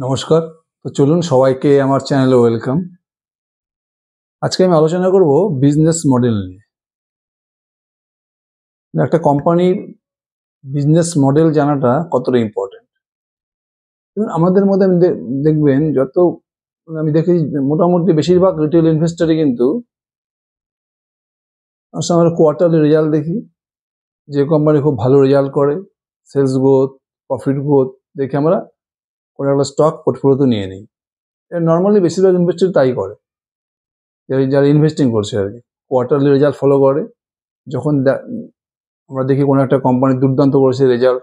নমস্কার। তো চলুন সবাইকে আমার চ্যানেলে ওয়েলকাম। আজকে আমি আলোচনা করব বিজনেস মডেল নিয়ে। একটা কোম্পানির বিজনেস মডেল জানাটা কতটা ইম্পর্টেন্ট। আমাদের মধ্যে দেখবেন আমি দেখি মোটামুটি বেশিরভাগ রিটেল ইনভেস্টরই কিন্তু আমরা কোয়ার্টারলি রেজাল্ট দেখি, যে কোম্পানি খুব ভালো রেজাল্ট করে, সেলস গ্রোথ, প্রফিট গ্রোথ দেখে আমরা কোনো একটা স্টক পোর্টফোলিওতে নিয়ে নিই। নর্মালি বেশিরভাগ ইনভেস্টর তাই করে, যারা ইনভেস্টিং করছে আর কি, কোয়ার্টারলি রেজাল্ট ফলো করে। যখন আমরা দেখি কোনো একটা কোম্পানি দুর্দান্ত করেছে result,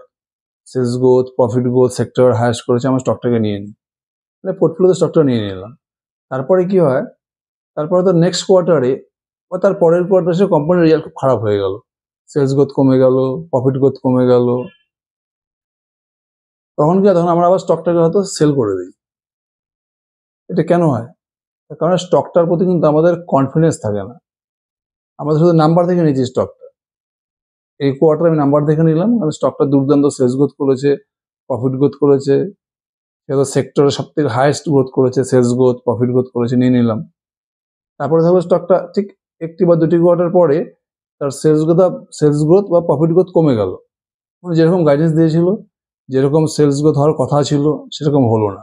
sales growth, profit growth, sector highest করেছে, আমরা স্টকটাকে নিয়ে নিই, মানে পোর্টফোলিওতে স্টকটা নিয়ে নিলাম। তারপরে কি হয়, তারপরে তো নেক্সট কোয়ার্টারে বা তার পরের কোয়ার্টারে সে কোম্পানির রেজাল্ট খুব খারাপ হয়ে গেল, সেলস গ্রোথ কমে গেল, প্রফিট গ্রোথ কমে গেল। তখন কি হয়, তখন আমরা আবার স্টকটাকে হয়তো সেল করে দিই। এটা কেন হয়? তার কারণ স্টকটার প্রতি কিন্তু আমাদের কনফিডেন্স থাকে না। আমাদের শুধু নাম্বার দেখে নিয়েছি স্টকটা, এই কোয়ার্টারে আমি নাম্বার দেখে নিলাম, কারণ স্টকটা দুর্দান্ত সেলস গ্রোথ করেছে, প্রফিট গ্রোথ করেছে, সেটা সেক্টরে সব থেকে হাইয়েস্ট গ্রোথ করেছে, সেলস গ্রোথ, প্রফিট গ্রোথ করেছে, নিয়ে নিলাম। তারপরে ধরো স্টকটা ঠিক একটি বা দুটি কোয়ার্টার পরে তার সেলস গ্রোথ বা প্রফিট গ্রোথ কমে গেল, মানে যেরকম গাইডেন্স দিয়েছিল, যেরকম সেলস গ্রোথ হওয়ার কথা ছিল সেরকম হলো না।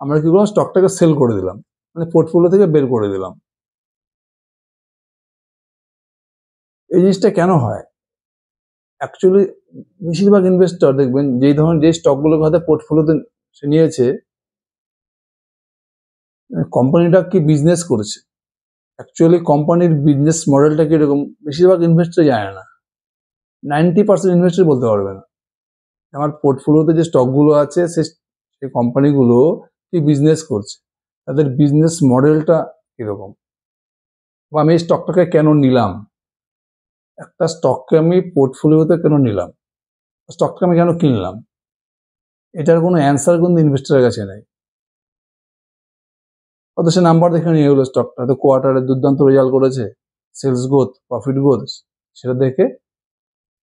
আমরা কি করলাম, স্টকটাকে সেল করে দিলাম, মানে পোর্টফোলিও থেকে বের করে দিলাম। এই জিনিসটা কেন হয়? অ্যাকচুয়ালি বেশিরভাগ ইনভেস্টর দেখবেন যেই ধরনের যে স্টকগুলোকে হয়তো পোর্টফোলিওতে সে নিয়েছে, কোম্পানিটা কি বিজনেস করেছে, অ্যাকচুয়ালি কোম্পানির বিজনেস মডেলটা কিরকম, বেশিরভাগ ইনভেস্টর জানে না। 90% ইনভেস্টর বলতে পারবে না আমার পোর্টফোলিওতে যে স্টকগুলো আছে সেই কোম্পানিগুলো কি বিজনেস করছে, তাদের বিজনেস মডেলটা কিরকম, বা আমি এই স্টকটাকে কেন নিলাম, একটা স্টককে আমি পোর্টফোলিওতে কেন নিলাম, স্টকটা আমি কেন কিনলাম, এটার কোনো অ্যান্সার কিন্তু ইনভেস্টরের কাছে নেই। হয়তো সে নাম্বার দেখে নিয়ে গেলো, স্টকটা হয়তো কোয়ার্টারে দুর্দান্ত রেজাল্ট করেছে, সেলস গ্রোথ, প্রফিট গ্রোথ, সেটা দেখে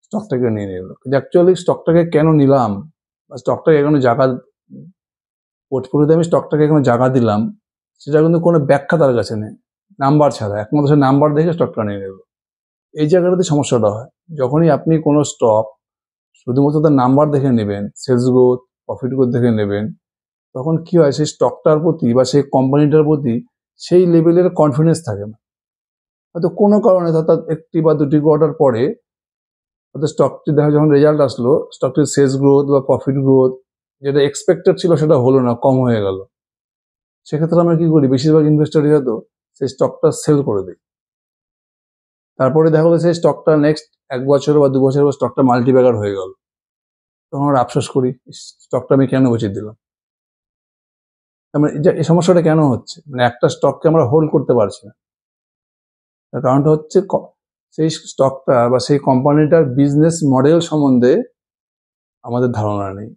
স্টকটাকে নিয়ে নিল। অ্যাকচুয়ালি স্টকটাকে কেন নিলাম, বা স্টকটাকে কেন জায়গা, পোর্টফোলিওতে আমি স্টকটাকে কেন জায়গা দিলাম, সেটা কিন্তু কোনো ব্যাখ্যা তার কাছে নেই, নাম্বার ছাড়া। একমাত্র সে নাম্বার দেখে স্টকটা নিয়ে নিল। এই জায়গাটাতে সমস্যাটা হয়। যখনই আপনি কোনো স্টক শুধুমাত্র তার নাম্বার দেখে নেবেন, সেলস গ্রোথ, প্রফিট গ্রোথ দেখে নেবেন, তখন কি হয়, সেই স্টকটার প্রতি বা সেই কোম্পানিটার প্রতি সেই লেভেলের কনফিডেন্স থাকে না। হয়তো কোনো কারণে অর্থাৎ একটি বা দুটি কোয়ার্টার পরে হয়তো স্টকটি দেখা যখন রেজাল্ট আসলো, স্টকটির সেলস গ্রোথ বা প্রফিট গ্রোথ যেটা এক্সপেক্টেড ছিল সেটা হলো না, কম হয়ে গেল। সেক্ষেত্রে আমরা কি করি, বেশিরভাগ ইনভেস্টরই হয়তো সেই স্টকটা সেল করে দিই। তারপরে দেখা গেলো সেই স্টকটা নেক্সট 1 বছর বা 2 বছর পর স্টকটা মাল্টিব্যাগার হয়ে গেল, তখন আমরা আফসোস করি, স্টকটা আমি কেন বেচে দিলাম। মানে এই সমস্যাটা কেন হচ্ছে, মানে একটা স্টককে আমরা হোল্ড করতে পারছি না। তার কারণটা হচ্ছে সেই স্টকটা বা সেই কোম্পানিটার বিজনেস মডেল সম্বন্ধে আমাদের ধারণা নেই।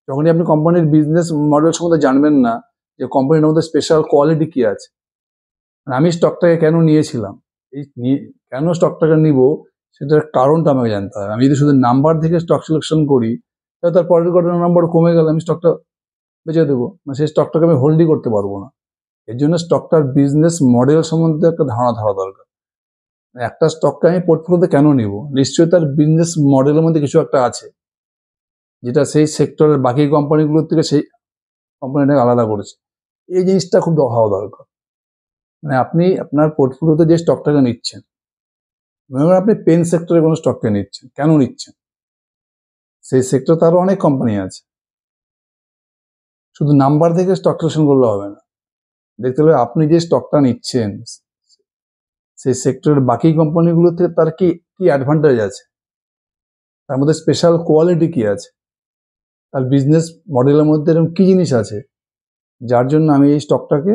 যখনই আপনি কোম্পানির বিজনেস মডেল সম্বন্ধে জানবেন না, যে কোম্পানির মধ্যে স্পেশাল কোয়ালিটি কি আছে, মানে আমি স্টকটাকে কেন নিয়েছিলাম, এই কেন স্টকটাকে নিব, সেটার কারণটা আমাকে জানতে হবে। আমি যদি শুধু নাম্বার দেখে স্টক সিলেকশন করি, তাহলে তার পরের কোয়ার্টার নাম্বার কমে গেলে আমি স্টকটা বেচে দেবো, মানে সেই স্টকটাকে আমি হোল্ডই করতে পারবো না। এর জন্য স্টকটার বিজনেস মডেল সম্বন্ধে একটা ধারণা থাকা দরকার। একটা স্টককে আমি পোর্টফোলিওতে কেন নিব, নিশ্চয়ই তার বিজনেস মডেলের মধ্যে কিছু একটা আছে, যেটা সেই সেক্টরের বাকি কোম্পানিগুলোর থেকে সেই কোম্পানিটাকে আলাদা করেছে। এই জিনিসটা খুব হওয়া দরকার। মানে আপনি আপনার পোর্টফোলিওতে যে স্টকটাকে নিচ্ছেন, মনে করেন আপনি পেন সেক্টরে কোনো স্টককে নিচ্ছেন, কেন নিচ্ছেন, সেই সেক্টরে তারও অনেক কোম্পানি আছে। শুধু নাম্বার দেখে স্টক সিলেকশন করলে হবে না, দেখতে হবে আপনি যে স্টকটা নিচ্ছেন সেই সেক্টরের বাকি কোম্পানিগুলোতে তার কি কি অ্যাডভান্টেজ আছে, তার মধ্যে স্পেশাল কোয়ালিটি কি আছে, তার বিজনেস মডেলের মধ্যে এরকম কি জিনিস আছে যার জন্য আমি এই স্টকটাকে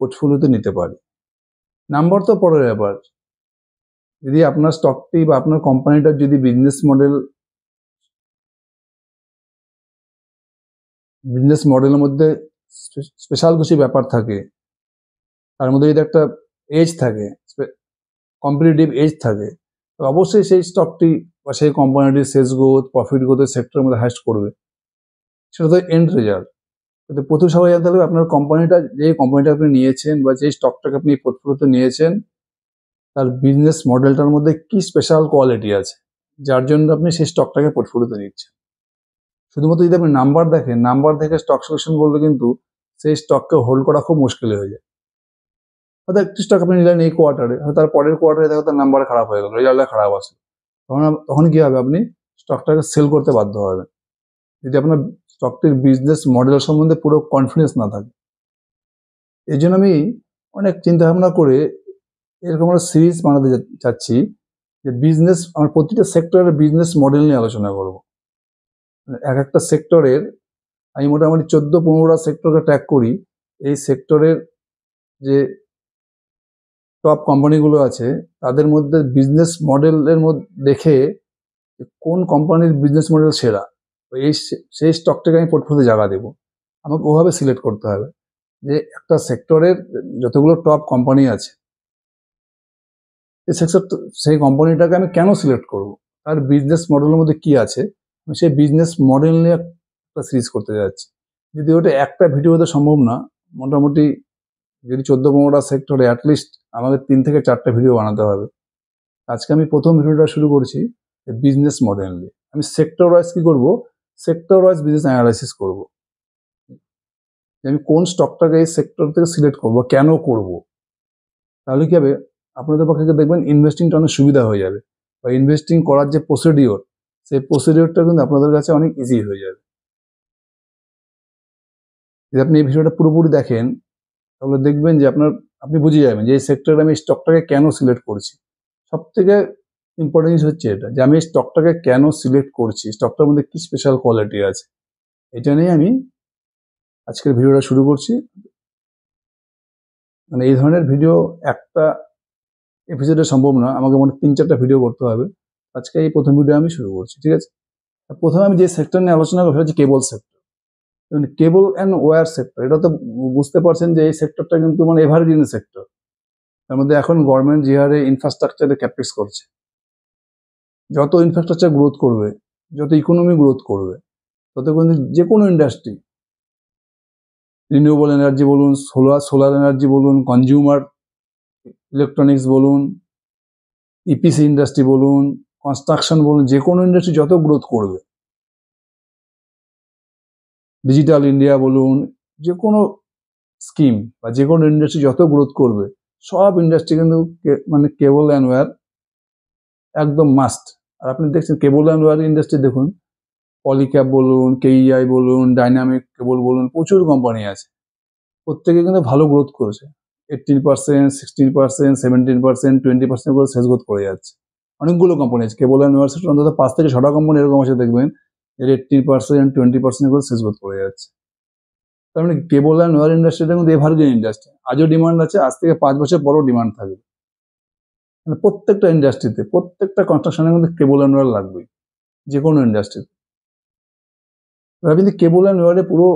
পোর্টফোলিওতে নিতে পারি। নাম্বার তো পরের ব্যাপার, যদি আপনার স্টকটি বা আপনার কোম্পানিটার যদি বিজনেস মডেলের মধ্যে স্পেশাল কিছু ব্যাপার থাকে, তার মধ্যে যদি একটা এজ থাকে, কম্পিটিটিভ এজ থাকে, তো অবশ্যই সেই স্টকটি বা সেই কোম্পানিটির সেলস গ্রোথ, প্রফিট গ্রোথের সেক্টরের মধ্যে হাইস্ট করবে। সেটা তো এন্ড রেজাল্ট। তো প্রথম সবাই জানতে হবে আপনার কোম্পানিটা, যে কোম্পানিটা আপনি নিয়েছেন বা যে স্টকটাকে আপনি পোর্টফোলিওতে নিয়েছেন, তার বিজনেস মডেলটার মধ্যে কি স্পেশাল কোয়ালিটি আছে যার জন্য আপনি সেই স্টকটাকে পোর্টফোলিওতে নিচ্ছেন। শুধুমাত্র যদি আপনি নাম্বার দেখেন, নাম্বার দেখে স্টক সিলেকশন করলে কিন্তু সেই স্টককে হোল্ড করা খুব মুশকিল হয়ে যায়। হয়তো একটি স্টক আপনি নিলেন এই কোয়ার্টারে, হয়তো তার পরের কোয়ার্টারে দেখো তার নাম্বার খারাপ হয়ে গেল, রেজাল্টটা খারাপ আসলো, তখন কি হবে, আপনি স্টকটাকে সেল করতে বাধ্য হবেন যদি আপনার স্টকটির বিজনেস মডেল সম্বন্ধে পুরো কনফিডেন্স না থাকে। এই জন্য আমি অনেক চিন্তা ভাবনা করে এরকম একটা সিরিজ বানাতে চাচ্ছি যে বিজনেস, আমার প্রতিটা সেক্টরের বিজনেস মডেল নিয়ে আলোচনা করব। এক একটা সেক্টরের আমি মোটামুটি 14-15টা সেক্টরকে ট্র্যাক করি। এই সেক্টরের যে টপ কোম্পানিগুলো আছে তাদের মধ্যে বিজনেস মডেলের মধ্যে দেখে কোন কোম্পানির বিজনেস মডেল সেরা, সেই স্টকটাকে আমি পোর্টফোলিওতে জায়গা দেবো। আমাকে ওভাবে সিলেক্ট করতে হবে যে একটা সেক্টরের যতগুলো টপ কোম্পানি আছে সেই কোম্পানিটাকে আমি কেন সিলেক্ট করব, তার বিজনেস মডেলের মধ্যে কি আছে, সেই বিজনেস মডেল নিয়ে একটা সিরিজ করতে যাচ্ছি। যদি ওটা একটা ভিডিওতে সম্ভব না, মোটামুটি যদি 14-15টা সেক্টরে অ্যাটলিস্ট আমাকে 3 থেকে 4টা ভিডিও বানাতে হবে। আজকে আমি প্রথম ভিডিওটা শুরু করছি বিজনেস মডেল নিয়ে। আমি সেক্টর ওয়াইজ কি করব, সেক্টর ওয়াইজ বিজনেস অ্যানালাইসিস করব। আমি কোন স্টকটাকে এই সেক্টর থেকে সিলেক্ট করব, কেন করব, তাহলে কি হবে, আপনাদের পক্ষে দেখবেন ইনভেস্টিংটা অনেক সুবিধা হয়ে যাবে, বা ইনভেস্টিং করার যে প্রসিডিওর, সেই প্রসিডিওরটা কিন্তু আপনাদের কাছে অনেক ইজি হয়ে যাবে। যদি আপনি এই ভিডিওটা পুরোপুরি দেখেন তাহলে দেখবেন যে আপনি বুঝে যাবেন যে এই সেক্টরে আমি স্টকটাকে কেন সিলেক্ট করছি। সব থেকে ইম্পর্টেন্ট জিনিস হচ্ছে এটা, যে আমি স্টকটাকে কেন সিলেক্ট করছি, স্টকটার মধ্যে কি স্পেশাল কোয়ালিটি আছে, এটা নিয়ে আমি আজকের ভিডিওটা শুরু করছি। মানে এই ধরনের ভিডিও একটা এপিসোডে সম্ভব না, আমাকে মনে 3-4টা ভিডিও করতে হবে। আজকে এই প্রথম ভিডিও আমি শুরু করছি, ঠিক আছে। প্রথমে আমি যে সেক্টর নিয়ে আলোচনা করবো সেটা হচ্ছে cable sector. Cable and wire sector, এটা তো বুঝতে পারছেন যে এই সেক্টরটা কিন্তু মানে এভারগ্রিন সেক্টর। তার মধ্যে এখন গভর্নমেন্ট যে হারে ইনফ্রাস্ট্রাকচারে ক্যাপিক্স করছে, যত ইনফ্রাস্ট্রাকচার গ্রোথ করবে, যত ইকোনমি গ্রোথ করবে, তত কিন্তু যে কোনো ইন্ডাস্ট্রি, রিনিউয়েবল এনার্জি বলুন, সোলার এনার্জি বলুন, কনজিউমার ইলেকট্রনিক্স বলুন, ইপিসি ইন্ডাস্ট্রি বলুন, কনস্ট্রাকশন বলুন, যে কোনো ইন্ডাস্ট্রি যত গ্রোথ করবে, ডিজিটাল ইন্ডিয়া বলুন, যে কোনো স্কিম বা যে কোনো ইন্ডাস্ট্রি যত গ্রোথ করবে, সব ইন্ডাস্ট্রি কিন্তু মানে কেবল অ্যান্ড ওয়্যার একদম মাস্ট। আর আপনি দেখছেন কেবল অ্যান্ড ওয়্যার ইন্ডাস্ট্রি দেখুন, পলিক্যাপ বলুন, কেইআই বলুন, ডাইনামিক কেবল বলুন, প্রচুর কোম্পানি আছে, প্রত্যেকে কিন্তু ভালো গ্রোথ করেছে। 18%, 16%, 17%, 20% করে শেষ গ্রোথ করে যাচ্ছে। অনেকগুলো কোম্পানি আছে কেবল অ্যান্ড ওয়্যার সেক্টর, অন্তত 5 থেকে 6টা কোম্পানি এরকম আছে দেখবেন এর 18%, 20% করে শেষ গ্রোথ করে যাচ্ছে। তার মানে কেবল অ্যান্ড ওয়্যার ইন্ডাস্ট্রিটা কিন্তু এভারগ্রিন ইন্ডাস্ট্রি, আজও ডিমান্ড আছে, আজ থেকে 5 বছর পরও ডিমান্ড থাকবে। মানে প্রত্যেকটা ইন্ডাস্ট্রিতে, প্রত্যেকটা কনস্ট্রাকশনের মধ্যে কেবল অ্যান্ড ওয়্যার লাগবেই, যে কোনো ইন্ডাস্ট্রিতে। আপনি যদি কেবল অ্যান্ড ওয়্যারে পুরো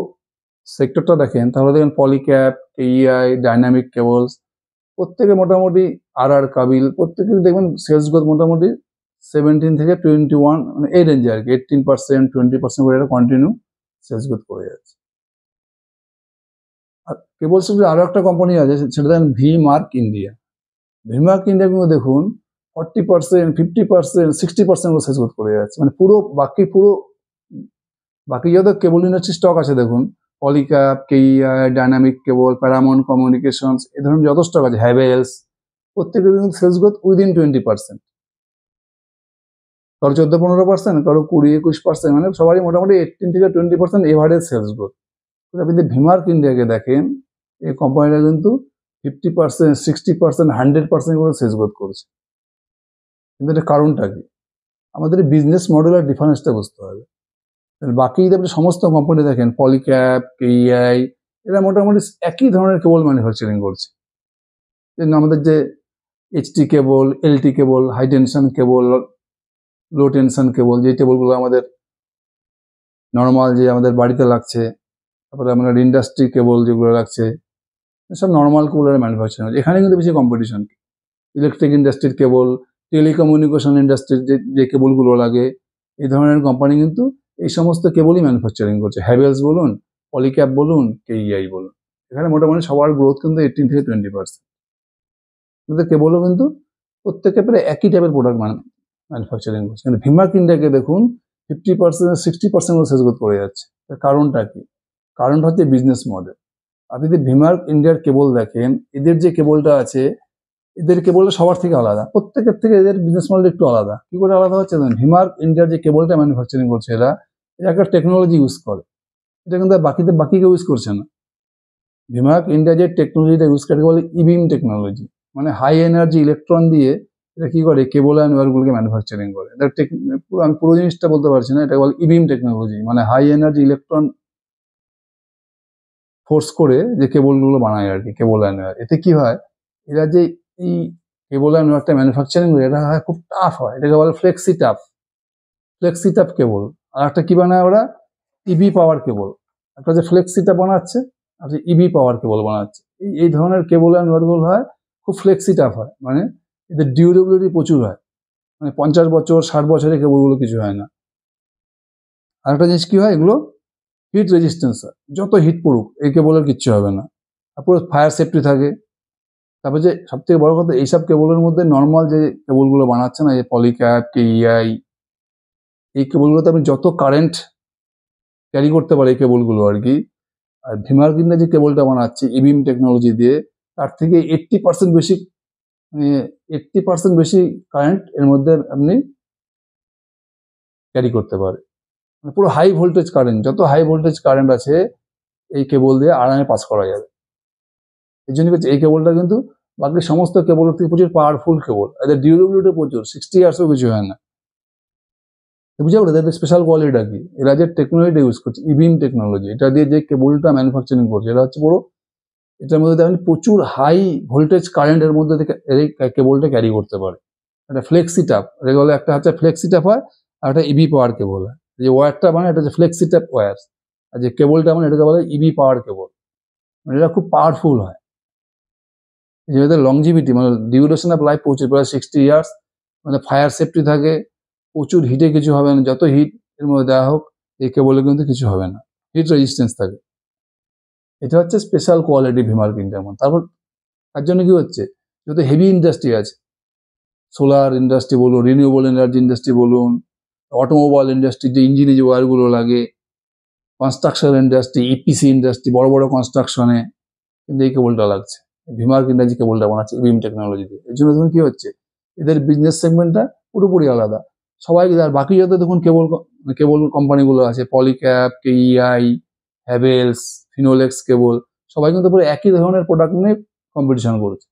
সেক্টরটা দেখেন তাহলে দেখেন পলিক্যাপ, কেইআই, ডাইনামিক কেবলস, প্রত্যেকে মোটামুটি কাবিল, প্রত্যেকে দেখবেন সেলস গ্রোথ মোটামুটি 17 থেকে 21, মানে এই রেঞ্জে আর কি, 18%, 20% করে এটা কন্টিনিউ সেলস গ্রোথ করে যাচ্ছে। আর কেবল সেক্টরে আরো একটা কোম্পানি আছে, সেটা দেখেন V mark India. V mark India কিন্তু দেখুন 40%, 50%, 60% করে সেলস গ্রোথ করে যাচ্ছে। মানে বাকি যত কেবল ইন্ডাস্ট্রি স্টক আছে দেখুন, পলিক্যাপ, কেইআই, ডাইনামিক কেবল, প্যারামাউন্ট কমিউনিকেশনস, এই ধরনের যত স্টক আছে, হ্যাভেলস, প্রত্যেকের কিন্তু সেলস গ্রোথ উইদিন 20%, কারো 14-15%, কারো 20-21%, মানে সবারই মোটামুটি 18 থেকে 20% এভারেজ সেলস গ্রোথ। আপনি যদি ভিমার্ক ইন্ডিয়াকে দেখেন, এই কোম্পানিটা কিন্তু 50%, 60%, 100% করে সেলস গ্রোথ করেছে। কিন্তু এটা কারণটা কি, আমাদের বিজনেস মডেলের ডিফারেন্সটা বুঝতে হবে। বাকি যদি আপনি সমস্ত কোম্পানি দেখেন, পলিক্যাপ, কেইআই, এরা মোটামুটি একই ধরনের কেবল ম্যানুফ্যাকচারিং করছে। আমাদের যে এইচটি কেবল, এলটি কেবল, হাই টেনশন কেবল, লো টেনশন কেবল, যে কেবলগুলো আমাদের নর্মাল যে আমাদের বাড়িতে লাগছে, তারপরে আমাদের ইন্ডাস্ট্রি কেবল যেগুলো লাগছে, সব নর্মাল কেবলের ম্যানুফ্যাকচারিং হচ্ছে। এখানে কিন্তু বেশি কম্পিটিশন। ইলেকট্রিক ইন্ডাস্ট্রির কেবল, টেলিকমিউনিকেশন ইন্ডাস্ট্রির যে কেবলগুলো লাগে, এই ধরনের কোম্পানি কিন্তু এই সমস্ত কেবলই ম্যানুফ্যাকচারিং করছে। হ্যাভেলস বলুন, পলিক্যাপ বলুন, কেইআই বলুন, এখানে মোটামুটি সবার গ্রোথ কিন্তু 18 থেকে 20%। কিন্তু কেবলও কিন্তু প্রত্যেকে প্রায় একই টাইপের প্রোডাক্ট ম্যানুফ্যাকচারিং করছে, কিন্তু ভিমার্ক ইন্ডিয়াকে দেখুন 50% 60% সেলস গ্রোথ করে যাচ্ছে। তার কারণটা কি? কারণটা হচ্ছে বিজনেস মডেল। আপনি যদি ভিমার্ক ইন্ডিয়ার কেবল দেখেন, এদের যে কেবলটা আছে, এদের কেবলটা সবার থেকে আলাদা, প্রত্যেকের থেকে এদের বিজনেস মডেল একটু আলাদা। কি করে আলাদা হচ্ছে? ভিমার্ক ইন্ডিয়ার যে কেবলটা ম্যানুফ্যাকচারিং করছে, এরা একটা টেকনোলজি ইউজ করে, এটা কিন্তু বাকি কেউ ইউজ করছে না। ভিমার্ক ইন্ডিয়া যে টেকনোলজিটা ইউজ করে বলে ইবিম টেকনোলজি, মানে হাই এনার্জি ইলেকট্রন দিয়ে এটা কি করে, কেবল অ্যান্ড ওয়্যারগুলোকে ম্যানুফ্যাকচারিং করে। এটা আমি পুরো জিনিসটা বলতে পারছি না, এটা বলে ইবিম টেকনোলজি, মানে হাই এনার্জি ইলেকট্রন ফোর্স করে যে কেবলগুলো বানায় আর কি, কেবল অ্যান্ড ওয়্যার। এতে কি হয়, এরা যে এই কেবল অ্যান্ড ওয়্যারটা ম্যানুফ্যাকচারিং করে, এটা হয় খুব টাফ হয়, এটাকে বলে ফ্লেক্সি টাফ কেবল। আর একটা কি বানায় ওরা, ইবি পাওয়ার কেবল। একটা যে ফ্লেক্সি টাফ বানাচ্ছে, আর যে ইবি পাওয়ার কেবল বানাচ্ছে। এই ধরনের কেবল অ্যান্ড ওয়্যারগুলো হয় খুব ফ্লেক্সি টাফ হয়, মানে এদের ডিউরেবিলিটি প্রচুর হয়, মানে 50 বছর 60 বছরের কেবলগুলো কিছু হয় না। আর একটা জিনিস কি হয়, এগুলো হিট রেজিস্ট্যান্স হয়, যত হিট পড়ুক এই কেবলের কিচ্ছু হবে না। তারপরে ফায়ার সেফটি থাকে। তারপর যে সব থেকে বড় কথা, এইসব কেবলের মধ্যে নর্মাল যে কেবলগুলো বানাচ্ছে না, এই পলিক্যাপ, কেইআই, এই কেবলগুলোতে আপনি যত কারেন্ট ক্যারি করতে পারে এই কেবলগুলো আর কি। আর ভিমার্ক ইন্ডিয়া যে কেবলটা বানাচ্ছে ইবিম টেকনোলজি দিয়ে, তার থেকে 80% বেশি, 80% বেশি কারেন্ট এর মধ্যে আপনি ক্যারি করতে পারে। মানে পুরো হাই ভোল্টেজ কারেন্ট, যত হাই ভোল্টেজ কারেন্ট আছে এই কেবল দিয়ে আরামে পাস করা যাবে। এই জন্য এই কেবলটা কিন্তু বাকি সমস্ত কেবলের থেকে প্রচুর পাওয়ারফুল কেবল, এদের ডিউরেবিলিটি প্রচুর, 60 ইয়ার্সও কিছু হয় না। বুঝে গেলো এদের স্পেশাল কোয়ালিটিটা কি, এরা যে টেকনোলজিটা ইউজ করছে ইবিম টেকনোলজি, এটা দিয়ে যে কেবলটা ম্যানুফ্যাকচারিং করছে, এটা হচ্ছে পুরো, এটার মধ্যে দেখেন প্রচুর হাই ভোল্টেজ কারেন্টের মধ্যে থেকে এই কেবলটা ক্যারি করতে পারে। এটা ফ্লেক্সি টাপ, এটা বলে, একটা হচ্ছে ফ্লেক্সি টাপ হয়, আর একটা ইবি পাওয়ার কেবল হয়। যে ওয়্যারটা মানে এটা হচ্ছে ফ্লেক্সি টাপ ওয়্যার, আর যে কেবলটা মানে এটাকে বলে ইবি পাওয়ার কেবল। মানে এটা খুব পাওয়ারফুল হয়, যেহেতু লংজিভিটি মানে ডিউরেশন অফ লাইফ প্রচুর, প্রায় 60 ইয়ার্স, মানে ফায়ার সেফটি থাকে, প্রচুর হিটে কিছু হবে না, যত হিট এর মধ্যে দেওয়া হোক এই কেবলে কিন্তু কিছু হবে না, হিট রেজিস্ট্যান্স থাকে। এটা হচ্ছে স্পেশাল কোয়ালিটি ভিমার্ক ইন্ডিয়ার মধ্যে। তারপর তার জন্য কি হচ্ছে, যত হেভি ইন্ডাস্ট্রি আছে, সোলার ইন্ডাস্ট্রি বলুন, রিনিউয়েবল এনার্জি ইন্ডাস্ট্রি বলুন, অটোমোবাইল ইন্ডাস্ট্রি যে ইঞ্জিনে যে ওয়্যারগুলো লাগে, কনস্ট্রাকশন ইন্ডাস্ট্রি, ইপিসি ইন্ডাস্ট্রি, বড় বড় কনস্ট্রাকশনে কিন্তু এই কেবলটা লাগছে। ভিমার্ক ইন্ডিয়া যে কেবলটা বানাচ্ছে ইবিম টেকনোলজি দিয়ে, এর জন্য দেখুন কি হচ্ছে, এদের বিজনেস সেগমেন্টটা পুরোপুরি আলাদা। সবাই, আর বাকি যত দেখুন কেবল কোম্পানিগুলো আছে, পলিক্যাপ, কেইআই, হ্যাভেলস, ফিনোলেক্স কেবল, সবাই কিন্তু পুরো একই ধরনের প্রোডাক্ট নিয়ে কম্পিটিশন করছে।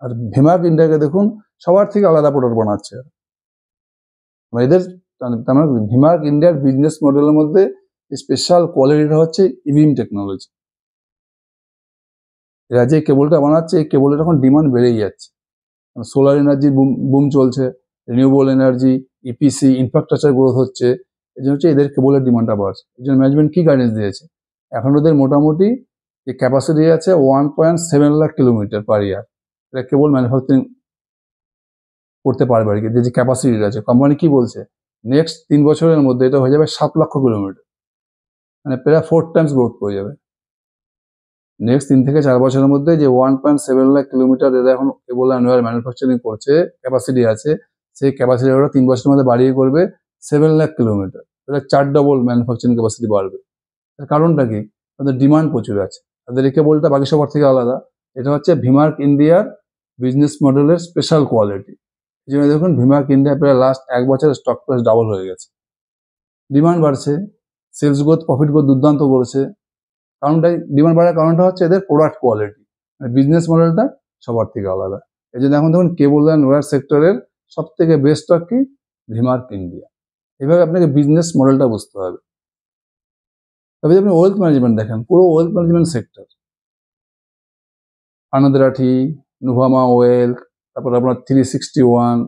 আর ভিমার্ক ইন্ডিয়াকে দেখুন সবার থেকে আলাদা প্রোডাক্ট বানাচ্ছে এদের। তার মানে ভিমার্ক ইন্ডিয়ার বিজনেস মডেলের মধ্যে স্পেশাল কোয়ালিটিটা হচ্ছে ইবিম টেকনোলজি। এরা যে কেবলটা বানাচ্ছে এই কেবলের এখন ডিমান্ড বেড়েই যাচ্ছে, সোলার এনার্জি বুম চলছে, renewable energy, EPC infrastructure growth হচ্ছে, এই জন্য হচ্ছে এদের কেবলের ডিমান্ডটা বাড়ছে। এই জন্য ম্যানেজমেন্ট কি গাইডেন্স দিয়েছে, এখন ওদের মোটামুটি যে ক্যাপাসিটি আছে 1.7 লাখ কিলোমিটার পার ইয়ার, এটা কেবল ম্যানুফ্যাকচারিং করতে পারবে আর কি। যে ক্যাপাসিটি আছে, কোম্পানি কি বলছে, নেক্সট 3 বছরের মধ্যে এটা হয়ে যাবে 7 লক্ষ কিলোমিটার, মানে প্রায় 4 টাইমস গ্রোথ হয়ে যাবে। নেক্সট 3 থেকে 4 বছরের মধ্যে যে 1.7 লাখ কিলোমিটার এরা এখন কেবল অ্যান্ড ওয়্যার ম্যানুফ্যাকচারিং করছে, ক্যাপাসিটি আছে, সেই ক্যাপাসিটি ওরা 3 বছরের মধ্যে বাড়িয়ে করবে 7 লাখ কিলোমিটার, এটা 4 ডবল ম্যানুফ্যাকচারিং ক্যাপাসিটি বাড়বে। তার কারণটা কি, তাদের ডিমান্ড প্রচুর আছে, তাদের এই কেবলটা বাকি সবার থেকে আলাদা। এটা হচ্ছে ভিমার্ক ইন্ডিয়ার বিজনেস মডেলের স্পেশাল কোয়ালিটি। এই জন্য দেখুন ভিমার্ক ইন্ডিয়া প্রায় লাস্ট 1 বছরের স্টক প্রাইস ডাবল হয়ে গেছে, ডিমান্ড বাড়ছে, সেলস গ্রোথ, প্রফিট গ্রোথ দুর্দান্ত করেছে। কারণটা, ডিমান্ড বাড়ার কারণটা হচ্ছে এদের প্রোডাক্ট কোয়ালিটি, মানে বিজনেস মডেলটা সবার থেকে আলাদা। এই জন্য এখন দেখুন কেবল অ্যান্ড ওয়্যার সেক্টরের সব থেকে বেস্ট স্টক কি, ভিমার্ক ইন্ডিয়া। এভাবে আপনাকে বিজনেস মডেলটা বুঝতে হবে। তবে আপনি ওয়েলথ ম্যানেজমেন্ট দেখেন, পুরো ওয়েলথ ম্যানেজমেন্ট সেক্টর, আনন্দ রাঠি, নুভামা ওয়েলথ, তারপর আপনার 361,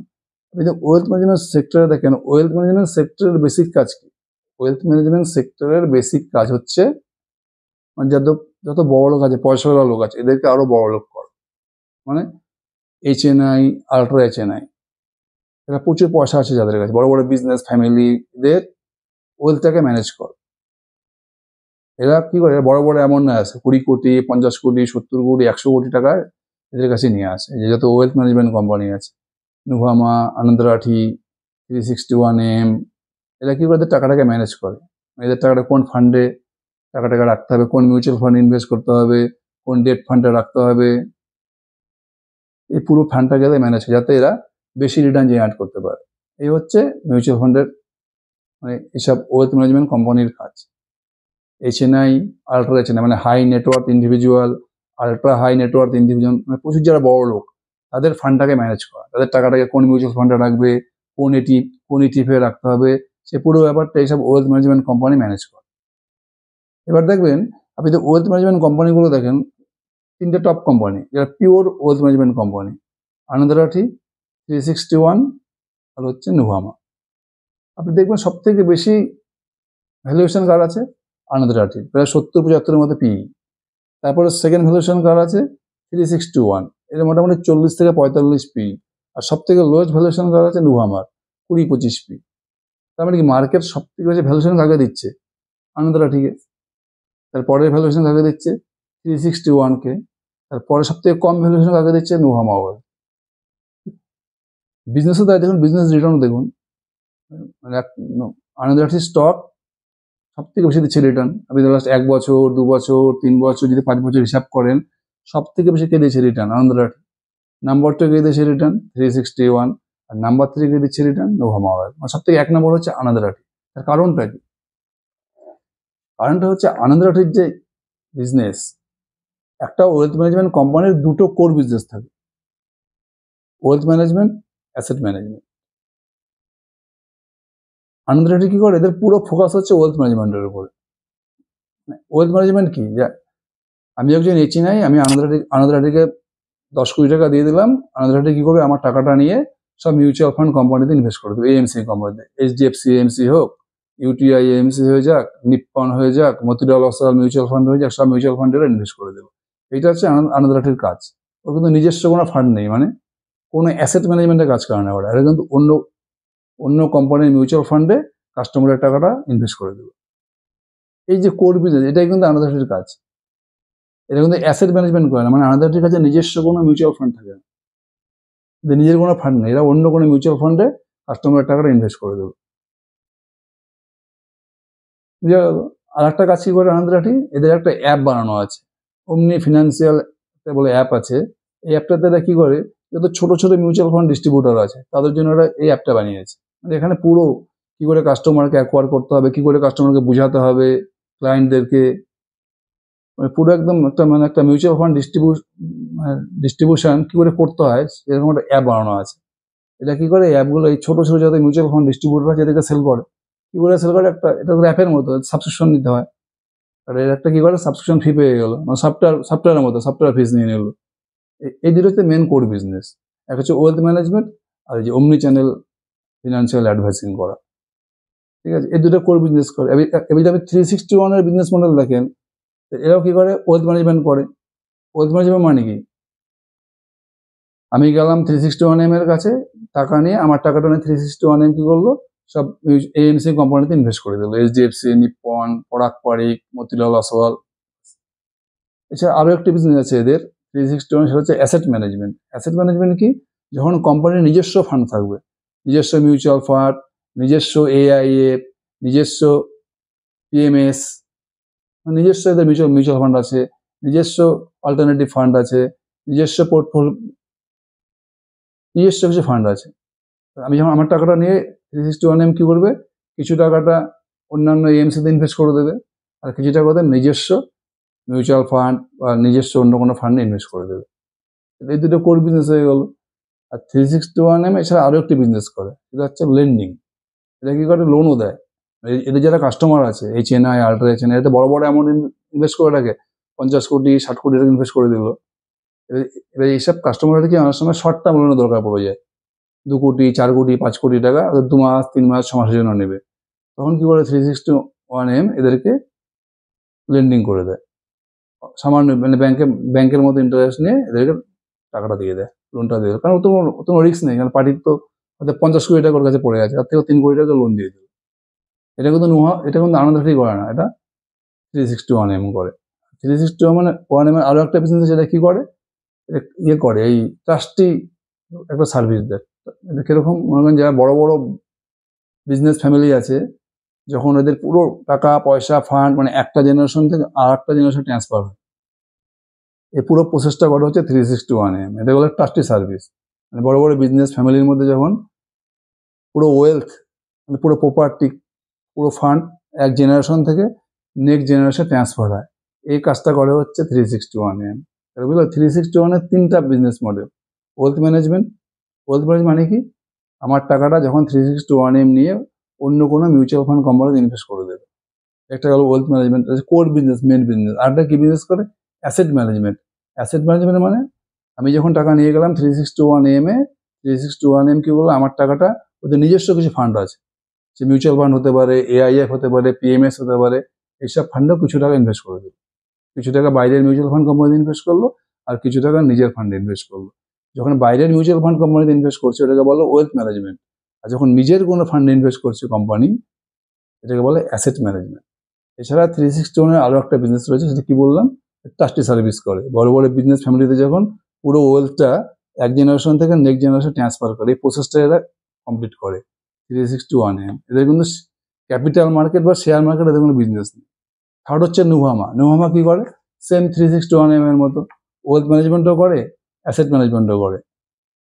আপনি যে ওয়েলথ ম্যানেজমেন্ট সেক্টরে দেখেন, ওয়েলথ ম্যানেজমেন্ট সেক্টরের বেসিক কাজ কি, ওয়েলথ ম্যানেজমেন্ট সেক্টরের বেসিক কাজ হচ্ছে মানে যত বড় লোক আছে, পয়সাওয়ালা লোক আছে, এদেরকে আরো বড় লোক করে, মানে HNI, আল্ট্রা HNI, এরা প্রচুর পয়সা আছে যাদের কাছে, বড় বড় বিজনেস ফ্যামিলি, এদের ওয়েলথটাকে ম্যানেজ করে। এরা কি করে, বড় বড় অ্যামাউন্ট নিয়ে আসে, 20 কোটি, 50 কোটি, 70 কোটি, 100 কোটি টাকা এদের কাছে নিয়ে আসে। এই যে যত ওয়েলথ ম্যানেজমেন্ট কোম্পানি আছে, নুভামা, আনন্দ রাঠি, 361M, এরা কি করে এদের টাকাটাকে ম্যানেজ করে। এদের টাকাটা কোন ফান্ডে টাকাটাকে রাখতে হবে, কোন মিউচুয়াল ফান্ড ইনভেস্ট করতে হবে, কোন ডেট ফান্ডে রাখতে হবে, এই পুরো ফান্ডটাকে এদের ম্যানেজ হয় যাতে এরা বেশি রিটার্ন জেনারেট করতে পারে। এই হচ্ছে মিউচুয়াল ফান্ডের মানে এসব ওয়েলথ ম্যানেজমেন্ট কোম্পানির কাজ। HNI, আলট্রা HNI মানে high net worth individual, ultra high net worth individual, মানে প্রচুর যারা বড় লোক তাদের ফান্ডটাকে ম্যানেজ করা, তাদের টাকাটাকে কোন মিউচুয়াল ফান্ডে রাখবে, কোন ইটিএফে রাখতে হবে, সে পুরো ব্যাপারটা এইসব ওয়েলথ ম্যানেজমেন্ট কোম্পানি ম্যানেজ করে। এবার দেখবেন আপনি যদি ওয়েলথ ম্যানেজমেন্ট কোম্পানিগুলো দেখেন, 3টে টপ কোম্পানি যারা পিওর ওয়েলথ ম্যানেজমেন্ট কোম্পানি, আনন্দ রাঠি, 361 আর হচ্ছে নুভামা। আপনি দেখবেন সব থেকে বেশি ভ্যালুয়েশন কার আছে, আনন্দ রাঠির, প্রায় 70-75-এর মধ্যে পিই। তারপরে সেকেন্ড ভ্যালুয়েশন কার আছে, 361, এর মোটামুটি 40-45 পি। আর সব থেকে লোয়েস্ট ভ্যালুয়েশন কার আছে, নুভামার, 20-25 পি। তার মানে কি মার্কেট সব থেকে বেশি ভ্যালুয়েশন কাকে দিচ্ছে, আনন্দ রাঠিকে। তারপরের ভ্যালুয়েশন কাকে দিচ্ছে, 361কে। তারপরে সব থেকে কম ভ্যালুয়েশন কাকে দিচ্ছে, নুভামা। বিজনেসও তাই, দেখুন বিজনেস রিটার্ন দেখুন, মানে আনন্দ রাঠির স্টক সব থেকে বেশি দিচ্ছে রিটার্ন। আপনি লাস্ট 1 বছর, 2 বছর, 3 বছর, যদি 5 বছর হিসাব করেন, সব থেকে বেশি কে দিয়েছে রিটার্ন, আনন্দ রাঠি। নাম্বার 2 কে দিয়েছে রিটার্ন, 361, আর নাম্বার 3 কে দিচ্ছে রিটার্ন, নুভামা অয়েল। মানে সব থেকে 1 নম্বর হচ্ছে আনন্দ রাঠি। তার কারণটা কি? কারণটা হচ্ছে আনন্দ রাঠির যে বিজনেস, একটা ওয়েলথ ম্যানেজমেন্ট কোম্পানির দুটো কোর বিজনেস থাকে, ওয়েলথ ম্যানেজমেন্ট, অ্যাসেট ম্যানেজমেন্ট। আনন্দ রাঠি কি করে, এদের পুরো ফোকাস হচ্ছে ওয়েলথ ম্যানেজমেন্টের উপরে। ওয়েলথ ম্যানেজমেন্ট কি, যে আমি একজন HNI, আমি আনন্দ রাঠিকে 10 কোটি টাকা দিয়ে দিলাম, আনন্দ রাঠি কি করবে, আমার টাকাটা নিয়ে সব মিউচুয়াল ফান্ড কোম্পানিতে ইনভেস্ট করে দেবে, AMC কোম্পানিতে, HDFC AMC হোক, UTI AMC হয়ে যাক, নিপ্পন হয়ে যাক, মতিলাল ওসওয়াল মিউচুয়াল ফান্ড হয়ে যাক, সব মিউচুয়াল ফান্ডে ইনভেস্ট করে দেবে। এটা হচ্ছে আনন্দ রাঠির কাজ। ওর কিন্তু নিজস্ব কোনো ফান্ড নেই, মানে কোনো অ্যাসেট ম্যানেজমেন্টের কাজ করে না ওরা। এটা কিন্তু অন্য কোম্পানির মিউচুয়াল ফান্ডে কাস্টমারের টাকাটা ইনভেস্ট করে দেবে। এই যে কোর বিজনেস, এটাই কিন্তু আনন্দ রাঠির কাজ। এটা কিন্তু অ্যাসেট ম্যানেজমেন্ট করে না, মানে আনন্দ রাঠির কাছে নিজস্ব কোনো মিউচুয়াল ফান্ড থাকে না, নিজের কোনো ফান্ড নেই, এরা অন্য কোনো মিউচুয়াল ফান্ডে কাস্টমারের টাকাটা ইনভেস্ট করে দেবে। আর একটা কাজ কি করে আনন্দ রাঠি, এদের একটা অ্যাপ বানানো আছে, অমনি ফিনান্সিয়াল বলে অ্যাপ আছে। এই অ্যাপটাতে এরা কি করে, যত ছোট ছোট মিউচুয়াল ফান্ড ডিস্ট্রিবিউটর আছে তাদের জন্য এরা এই অ্যাপটা বানিয়েছে। মানে এখানে পুরো কি করে কাস্টমারকে অ্যাকোয়ার করতে হবে, কি করে কাস্টমারকে বোঝাতে হবে, ক্লায়েন্টদেরকে, মানে পুরো একদম একটা মিউচুয়াল ফান্ড ডিস্ট্রিবিউশন কি করে করতে হয়, এরকম একটা অ্যাপ বানানো আছে। এটা কি করে, অ্যাপগুলো এই ছোট ছোট যাতে মিউচুয়াল ফান্ড ডিস্ট্রিবিউটর আছে এদেরকে সেল করে, কি করে সেল করে, এটা অ্যাপের মতো সাবস্ক্রিপশন নিতে হয়। আর এর একটা কি করে, সাবস্ক্রিপশন ফি পেয়ে গেল, মানে সফটওয়্যারের মতো সফটওয়্যার ফিস নিয়ে নিল। এই দুটো হচ্ছে মেন কোর বিজনেস, এক হচ্ছে ওয়েলথ ম্যানেজমেন্ট, আর এই যে অমনি চ্যানেল ফিনান্সিয়াল অ্যাডভাইসিং করা। ঠিক আছে, এই দুটো কোর বিজনেস করে। এবার যদি আপনি 361-এর বিজনেস মডেল দেখেন, এরাও কি করে, ওয়েলথ ম্যানেজমেন্ট করে। ওয়েলথ ম্যানেজমেন্ট মানে কি, আমি গেলাম 361M এর কাছে, টাকা নিয়ে, আমার টাকাটা নিয়ে 361M কি করলো, সব AMC কোম্পানিতে ইনভেস্ট করে দিল, HDFC, নিপ্পন, পরাগ পারিক, মতিলাল ওসওয়াল। এছাড়া আরও একটি বিজনেস আছে এদের 361, সেটা হচ্ছে অ্যাসেট ম্যানেজমেন্ট। অ্যাসেট ম্যানেজমেন্ট কি, যখন কোম্পানির নিজস্ব ফান্ড থাকবে, নিজস্ব মিউচুয়াল ফান্ড, নিজস্ব AIF, নিজস্ব PMS, নিজস্ব এদের মিউচুয়াল ফান্ড আছে, নিজস্ব অল্টারনেটিভ ফান্ড আছে, নিজস্ব নিজস্ব কিছু ফান্ড আছে। আমি যখন আমার টাকাটা নিয়ে 361M কি করবে, কিছু টাকাটা অন্যান্য AMC-তে ইনভেস্ট করে দেবে, আর কিছু টাকা ওদের নিজস্ব মিউচুয়াল ফান্ড বা নিজস্ব অন্য কোনো ফান্ডে ইনভেস্ট করে দেবে। এই দুটো কোর বিজনেস হয়ে গেল। আর 361M এছাড়া আরও একটি বিজনেস করে, সেটা হচ্ছে লেন্ডিং। এটা কি করে, লোনও দেয়। এদের যারা কাস্টমার আছে, HNI, আলট্রা HNI, এতে বড় বড় অ্যামাউন্ট ইনভেস্ট করে রাখে, 50 কোটি 60 কোটি টাকা ইনভেস্ট করে দিল। এবার এইসব কাস্টমাররা কি অনেক সময় শর্ট টার্ম লোনের দরকার পড়ে যায়, 2 কোটি 4 কোটি 5 কোটি টাকা 2 মাস 3 মাস 6 মাসের জন্য নেবে, তখন কি করে 361M এদেরকে লেন্ডিং করে দেয়, সামান্য মানে ব্যাংকের মতো ইন্টারেস্ট নিয়ে এদেরকে টাকাটা দিয়ে দেয়, লোনটা দিয়ে দেয়। কারণ কোনো রিস্ক নেই, কারণ পার্টির তো 50 কোটি টাকা ওর কাছে পড়ে আছে, তার থেকে 3 কোটি টাকা লোন দিয়ে দিল। এটা কিন্তু আনন্দ রাঠি করে না, এটা 361M করে। 361M আরো একটা বিজনেস, সেটা কি করে, ইয়ে করে, এই ট্রাস্টি একটা সার্ভিস দেয়। এটা কিরকম, মনে করেন যারা বড় বড় বিজনেস ফ্যামিলি আছে, যখন ওদের পুরো টাকা পয়সা ফান্ড মানে একটা জেনারেশন থেকে আর একটা জেনারেশন ট্রান্সফার হয়, এই পুরো প্রসেসটা করে হচ্ছে 361M। এটা হলো ট্রাস্টি সার্ভিস। মানে বড় বড় বিজনেস ফ্যামিলির মধ্যে যখন পুরো ওয়েলথ মানে পুরো প্রপার্টি পুরো ফান্ড এক জেনারেশন থেকে নেক্সট জেনারেশন ট্রান্সফার হয়, এই কাজটা করে হচ্ছে 361M। বুঝলো, 361-এর 3টা বিজনেস মডেল। ওয়েলথ ম্যানেজমেন্ট মানে কি, আমার টাকাটা যখন 361M নিয়ে অন্য কোনো মিউচুয়াল ফান্ড কোম্পানিতে ইনভেস্ট করে দেবে, একটা গেল wealth management, core business, main business. আরেকটা কি বিজনেস করে, অ্যাসেট ম্যানেজমেন্ট। অ্যাসেট ম্যানেজমেন্ট মানে আমি যখন টাকা নিয়ে গেলাম 361M-এ, 361M কি বললো, আমার টাকাটা ওদের নিজস্ব কিছু ফান্ড আছে, সে মিউচুয়াল ফান্ড হতে পারে, AIF হতে পারে, PMS হতে পারে, এইসব ফান্ডেও কিছু টাকা ইনভেস্ট করে দিল। কিছু টাকা বাইরের মিউচুয়াল ফান্ড কোম্পানিতে ইনভেস্ট করলো, আর কিছু টাকা নিজের ফান্ডে ইনভেস্ট করলো। যখন বাইরের মিউচুয়াল ফান্ড কোম্পানিতে ইনভেস্ট করছে ওটাকে বলো ওয়েলথ ম্যানেজমেন্ট, আর যখন নিজের কোনো ফান্ডে ইনভেস্ট করছে কোম্পানি, এটাকে বলে অ্যাসেট ম্যানেজমেন্ট। এছাড়া 361-এর আরো একটা বিজনেস রয়েছে, সেটা কি বললাম, ট্রাস্টি সার্ভিস করে। বড় বড় বিজনেস ফ্যামিলিতে যখন পুরো ওয়েলথটা এক জেনারেশন থেকে নেক্সট জেনারেশন ট্রান্সফার করে, এই প্রসেসটা এরা কমপ্লিট করে 361M। এদের কিন্তু ক্যাপিটাল মার্কেট বা শেয়ার মার্কেট এদের কোনো বিজনেস নেই। থার্ড হচ্ছে নুভামা। নুভামা কি করে, সেম 361M এর মতো ওয়েলথ ম্যানেজমেন্টও করে, অ্যাসেট ম্যানেজমেন্টও করে।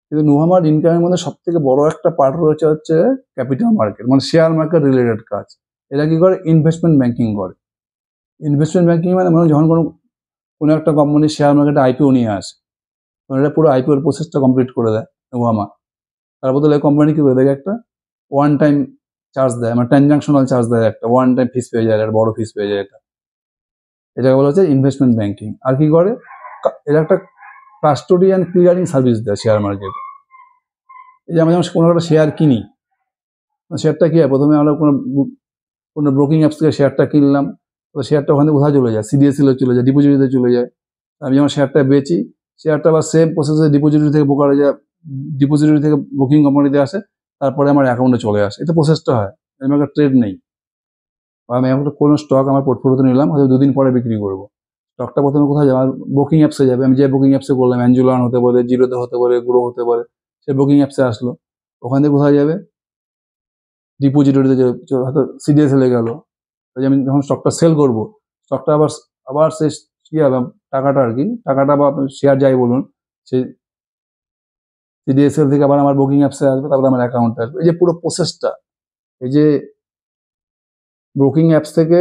কিন্তু নুভামার ইনকামের মধ্যে সব থেকে বড় একটা পার্ট রয়েছে হচ্ছে ক্যাপিটাল মার্কেট, মানে শেয়ার মার্কেট রিলেটেড কাজ। এরা কি করে, ইনভেস্টমেন্ট ব্যাংকিং করে। ইনভেস্টমেন্ট ব্যাংকিং মানে যখন কোনো একটা কোম্পানি শেয়ার মার্কেটে IPO নিয়ে আসে, তখন এটা পুরো IPO-র প্রসেসটা কমপ্লিট করে দেয় নুভামা। তার বদলে কোম্পানি কি করে দেয়, একটা ওয়ান টাইম চার্জ দেয়, মানে ট্রানজাকশনাল চার্জ দেয়, একটা ওয়ান টাইম ফিস পেয়ে যায়, একটা বড় ফিস পেয়ে যায়। এটাকে বলা হচ্ছে ইনভেস্টমেন্ট ব্যাংকিং। আর কি করে, এরা একটা কাস্টোডিয়ান ক্লিয়ারিং সার্ভিস দেয় শেয়ার মার্কেটে। এই যে আমরা যখন কোনো একটা শেয়ার কিনি, শেয়ারটা কি হয়, প্রথমে আমরা কোনো ব্রোকিং অ্যাপস থেকে শেয়ারটা কিনলাম, তো শেয়ারটা ওখানে কোথায় চলে যায়, CDSL-এ চলে যায়, ডিপোজিটরিতে চলে যায়। আমি যখন শেয়ারটা বেচি, শেয়ারটা আবার সেম প্রসেসে ডিপোজিটরি থেকে ব্রোকারে যায়, ডিপোজিটরি থেকে বুকিং কোম্পানিতে আসে, তারপরে আমার অ্যাকাউন্টে চলে আসে। এটা প্রসেসটা হয়, এরকম একটা ট্রেড নেই। আমি এখন কোনো স্টক আমার পোর্টফোলিওতে নিলাম, হয়তো 2 দিন পরে বিক্রি করবো। স্টকটা প্রথমে কোথায় যাবে, আমার বুকিং অ্যাপসে যাবে। আমি যে বুকিং অ্যাপসে করলাম, অ্যাঞ্জুলান হতে পারে, জিরোতে হতে পারে, গ্রো হতে পারে, সে বুকিং অ্যাপসে আসলো। ওখান থেকে কোথায় যাবে, ডিপোজিটরিতে হয়তো CDSL-এ গেল। আমি যখন স্টকটা সেল করবো, স্টকটা আবার সে কি হবে, টাকাটা আর কি, টাকাটা বা শেয়ার যাই বলুন, সেই CDSL থেকে আবার আমার বুকিং অ্যাপসে আসবে, তারপরে আমার অ্যাকাউন্টে আসবে। এই যে পুরো প্রসেসটা, এই যে বুকিং অ্যাপস থেকে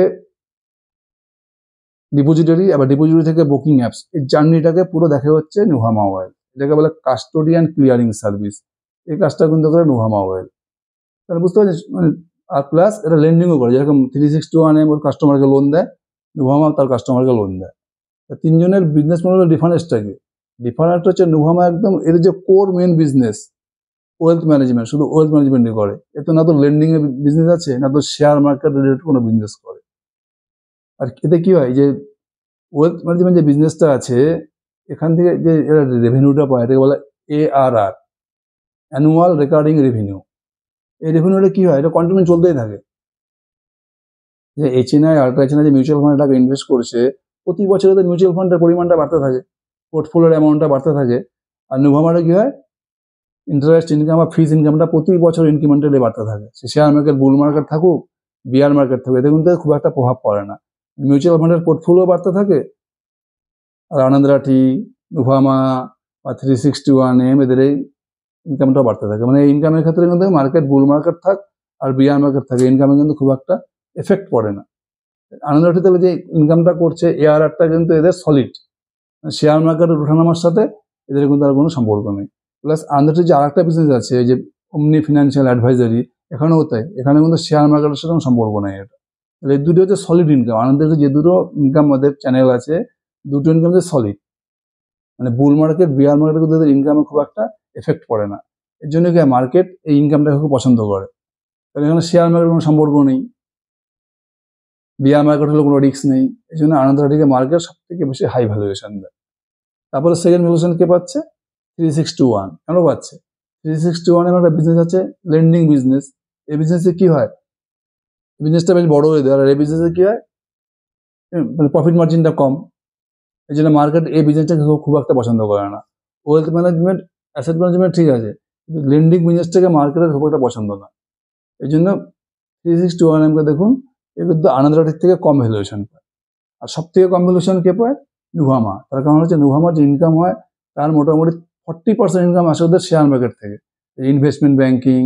ডিপোজিটরি, আবার ডিপোজিটরি থেকে বুকিং অ্যাপস, এই জার্নিটাকে পুরো দেখে হচ্ছে নুভামা ওয়েলথ। এটাকে বলে কাস্টোডিয়ান ক্লিয়ারিং সার্ভিস। এই কাজটা কিন্তু করে নুভামা ওয়েলথ। তাহলে বুঝতে পারছিস, মানে আর প্লাস এটা লেন্ডিংও করে, যেরকম 361M ওর কাস্টমারকে লোন দেয়, নুভামা তার কাস্টমারকে লোন দেয়। তিনজনের বিজনেস মডেলের ডিফারেন্সটা কি, ডিফারেন্স হচ্ছে নুভামা একদম এর যে core main business wealth management, শুধু ওয়েলথ ম্যানেজমেন্টই করে। এতে না তো লেন্ডিং এর বিজনেস আছে, না তো শেয়ার মার্কেট রিলেটেড কোনো বিজনেস করে। আর এতে কি হয়, যে ওয়েলথ ম্যানেজমেন্ট যে বিজনেসটা আছে, এখান থেকে যে এরা রেভিনিউটা পায়, এটাকে বলে ARR, অ্যানুয়াল রেকারিং রেভিনিউ। এই রেভিনিউটা কি হয়, এটা কন্টিনিউ চলতেই থাকে। যে HNI আল্ট্রা HNI যে মিউচুয়াল ফান্ডে টাকা ইনভেস্ট করছে, প্রতি বছরে তো মিউচুয়াল ফান্ডের পরিমাণটা বাড়তে থাকে, পোর্টফোলিওর অ্যামাউন্টটা বাড়তে থাকে। আর নুভামাটা কি হয়, ইন্টারেস্ট ইনকাম বা ফিস ইনকামটা প্রতি বছর ইনক্রিমেন্টালি বাড়তে থাকে। সে শেয়ার মার্কেট বুল মার্কেট থাকুক, বিয়ার মার্কেট থাকুক, এতে কিন্তু খুব একটা প্রভাব পড়ে না। মিউচুয়াল ফান্ডের পোর্টফোলিও বাড়তে থাকে, আর আনন্দ রাঠি, নুভামা বা 361M এদের এই ইনকামটাও বাড়তে থাকে। মানে এই ইনকামের ক্ষেত্রে কিন্তু মার্কেট বুল মার্কেট থাক আর বিয়ার মার্কেট থাকে, ইনকামে কিন্তু খুব একটা এফেক্ট পড়ে না। আনন্দ রাঠি তাহলে যে ইনকামটা করছে, ARR-টা কিন্তু এদের সলিড, শেয়ার মার্কেটের ওঠানামার সাথে এদের কিন্তু আর কোনো সম্পর্ক নেই। প্লাস আনন্দ রাঠির যে আরেকটা বিজনেস আছে, এই যে অমনি ফিনান্সিয়াল অ্যাডভাইজারি, এখানেও তাই, এখানে কিন্তু শেয়ার মার্কেটের সাথে কোনো সম্পর্ক নেই। এটা এই দুটো হচ্ছে সলিড ইনকাম। আনন্দ রাঠির যে দুটো ইনকাম আমাদের চ্যানেল আছে, দুটো ইনকাম হচ্ছে সলিড, মানে বুল মার্কেট বিয়ার মার্কেটে কিন্তু এদের ইনকামে খুব একটা এফেক্ট পড়ে না। এর জন্য কি মার্কেট এই ইনকামটাকে খুব পছন্দ করে, কারণ এখানে শেয়ার মার্কেটের কোনো সম্পর্ক নেই, বিয়ার মার্কেট হলে কোনো রিস্ক নেই। এই জন্য আনন্দ রাঠিকে মার্কেট সব থেকে বেশি হাই ভ্যালুয়েশন দেয়। তারপরে সেকেন্ড ভ্যালুয়েশন কে পাচ্ছে, 361। কেন পাচ্ছে, 361-এর একটা বিজনেস আছে লেন্ডিং বিজনেস। এই বিজনেসে কি হয়, বিজনেসটা বেশ বড় হয়ে যায়। আর এই বিজনেসে কি হয়, মানে প্রফিট মার্জিনটা কম, এই জন্য মার্কেট এই বিজনেসটাকে খুব একটা পছন্দ করে না। ওয়েলথ ম্যানেজমেন্ট, অ্যাসেট ম্যানেজমেন্ট ঠিক আছে, কিন্তু লেন্ডিং বিজনেসটাকে মার্কেটের খুব একটা পছন্দ না। এই জন্য 3621 দেখুন, এ কিন্তু আনন্দরাটির থেকে কম ভ্যালুয়েশন পায়। আর সব থেকে কম ভ্যালুয়েশন কে পায়? নুভামা। তার কারণ হচ্ছে নুভামার যে ইনকাম হয় তার মোটামুটি 40% ইনকাম আসে ওদের শেয়ার মার্কেট থেকে, ইনভেস্টমেন্ট ব্যাংকিং